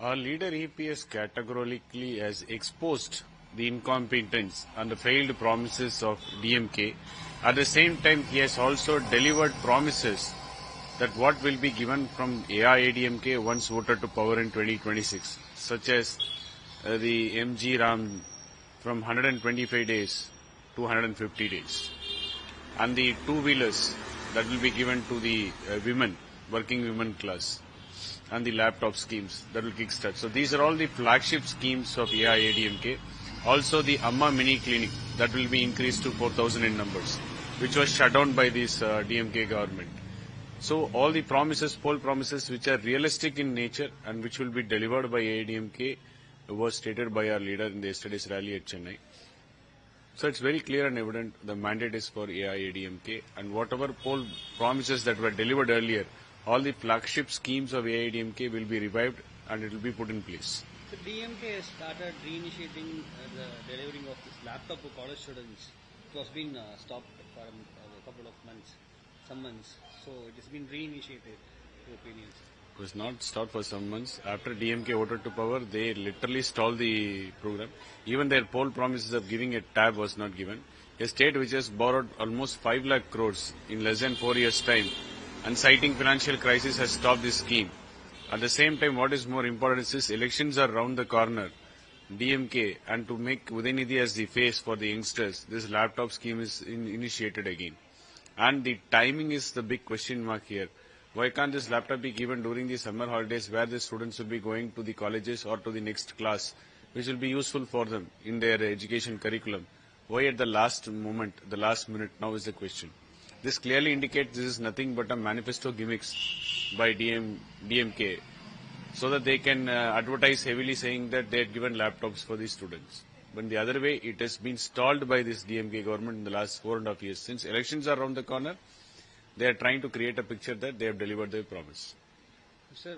Our leader EPS categorically has exposed the incompetence and the failed promises of DMK. At the same time, he has also delivered promises that what will be given from AIADMK once voted to power in 2026, such as the MG Ram from 125 days to 150 days, and the two-wheelers that will be given to the women, working women class, and the laptop schemes that will kickstart. So these are all the flagship schemes of AIADMK. Also the Amma Mini Clinic that will be increased to 4,000 in numbers, which was shut down by this DMK government. So all the promises, poll promises which are realistic in nature and which will be delivered by AIADMK was stated by our leader in yesterday's rally at Chennai. So it's very clear and evident the mandate is for AIADMK, and whatever poll promises that were delivered earlier, all the flagship schemes of AIADMK will be revived and it will be put in place. So DMK has started reinitiating the delivering of this laptop to college students. It was been stopped for a couple of months, some months. So it has been reinitiated. Your opinions? It was not stopped for some months. After DMK voted to power, they literally stalled the program. Even their poll promises of giving a tab was not given. A state which has borrowed almost 5 lakh crores in less than 4 years' time and citing financial crisis has stopped this scheme. At the same time, what is more important is this elections are round the corner. DMK, and to make Udaynidhi as the face for the youngsters, this laptop scheme is initiated again. And the timing is the big question mark here. Why can't this laptop be given during the summer holidays where the students will be going to the colleges or to the next class, which will be useful for them in their education curriculum? Why at the last moment, the last minute, now is the question. This clearly indicates this is nothing but a manifesto gimmicks by DMK so that they can advertise heavily saying that they had given laptops for the students. But in the other way, it has been stalled by this DMK government in the last 4.5 years. Since elections are around the corner, they are trying to create a picture that they have delivered their promise. Sir,